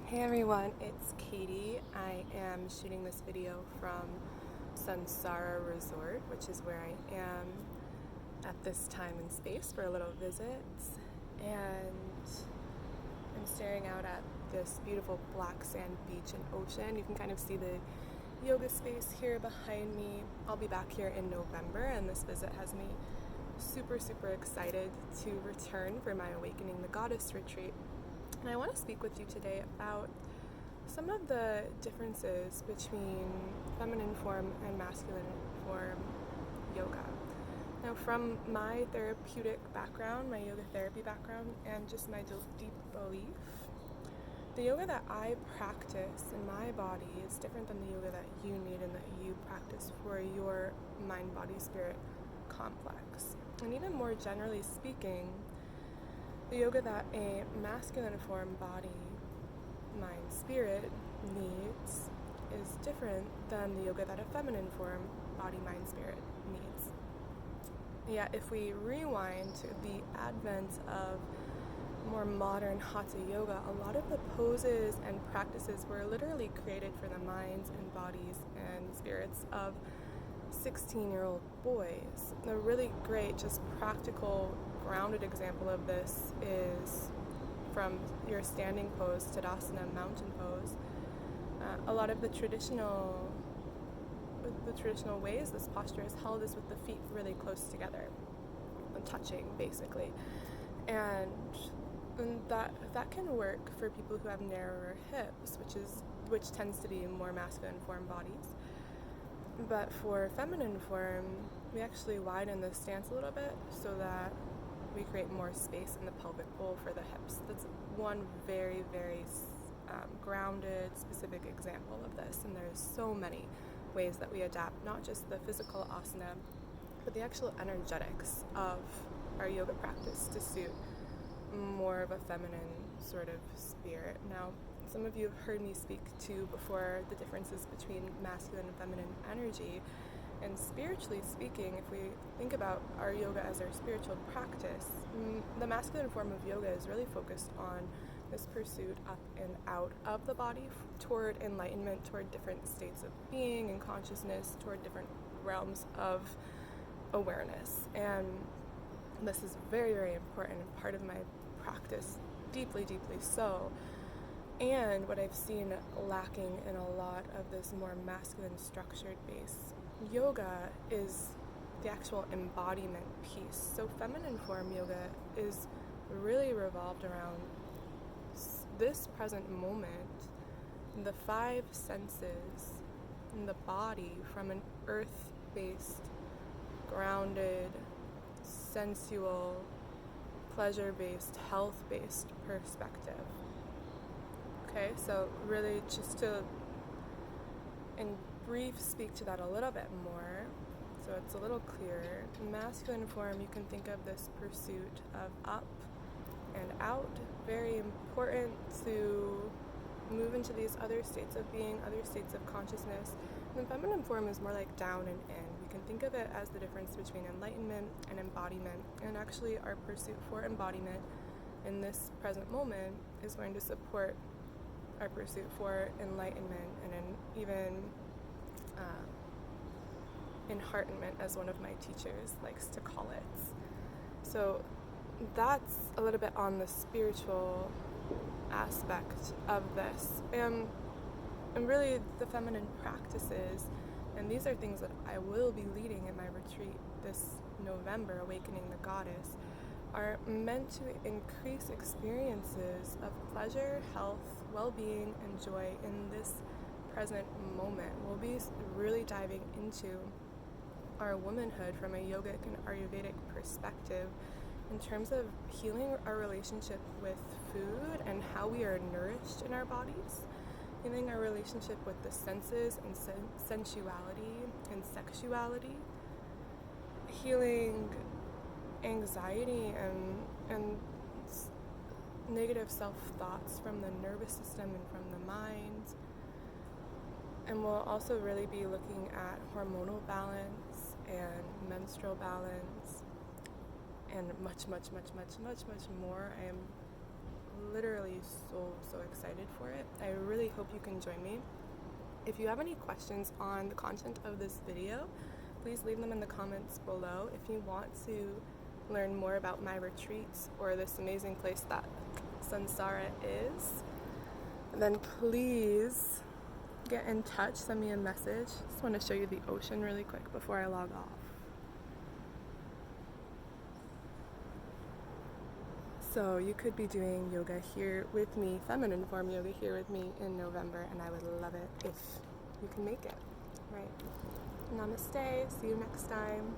Hey everyone, it's Katie. I am shooting this video from Sansara Resort, which is where I am at this time and space for a little visit. And I'm staring out at this beautiful black sand beach and ocean. You can kind of see the yoga space here behind me. I'll be back here in November, and this visit has me super excited to return for my Awakening the Goddess retreat. And I want to speak with you today about some of the differences between feminine form and masculine form yoga. Now, from my therapeutic background, my yoga therapy background, and just my deep belief, the yoga that I practice in my body is different than the yoga that you need and that you practice for your mind, body, spirit complex. And even more generally speaking, the yoga that a masculine form body, mind, spirit needs is different than the yoga that a feminine form body, mind, spirit needs. Yet if we rewind to the advent of more modern hatha yoga, a lot of the poses and practices were literally created for the minds and bodies and spirits of 16-year-old boys. A really great, just practical, grounded example of this is from your standing pose, Tadasana, mountain pose. A lot of the traditional ways this posture is held is with the feet really close together, touching basically, and that can work for people who have narrower hips, which tends to be more masculine form bodies. But for feminine form, we actually widen the stance a little bit so that we create more space in the pelvic bowl for the hips. That's one very grounded, specific example of this. And there's so many ways that we adapt, not just the physical asana, but the actual energetics of our yoga practice to suit more of a feminine sort of spirit. Now, some of you have heard me speak to before the differences between masculine and feminine energy. And spiritually speaking, if we think about our yoga as our spiritual practice, the masculine form of yoga is really focused on this pursuit up and out of the body toward enlightenment, toward different states of being and consciousness, toward different realms of awareness. And this is very important part of my practice, deeply so. And what I've seen lacking in a lot of this more masculine structured base yoga is the actual embodiment piece. So feminine form yoga is really revolved around this present moment, the five senses, and the body from an earth-based, grounded, sensual, pleasure-based, health-based perspective. Okay, so really just to, in brief, speak to that a little bit more, so it's a little clearer. Masculine form, you can think of this pursuit of up and out, very important to move into these other states of being, other states of consciousness. And feminine form is more like down and in. We can think of it as the difference between enlightenment and embodiment, and actually our pursuit for embodiment in this present moment is going to support our pursuit for enlightenment and even enheartenment, as one of my teachers likes to call it. So that's a little bit on the spiritual aspect of this. And really the feminine practices, and these are things that I will be leading in my retreat this November, Awakening the Goddess, are meant to increase experiences of pleasure, health, well-being, and joy in this present moment. We'll be really diving into our womanhood from a yogic and Ayurvedic perspective in terms of healing our relationship with food and how we are nourished in our bodies, healing our relationship with the senses and sensuality and sexuality, healing anxiety and negative self-thoughts from the nervous system and from the mind. And we'll also really be looking at hormonal balance and menstrual balance and much more. I am literally so excited for it. I really hope you can join me. If you have any questions on the content of this video, please leave them in the comments below. If you want to learn more about my retreats or this amazing place that Sansara is, then please get in touch, send me a message. Just want to show you the ocean really quick before I log off. So you could be doing yoga here with me, feminine form yoga here with me in November, and I would love it if you can make it, right? Namaste, see you next time.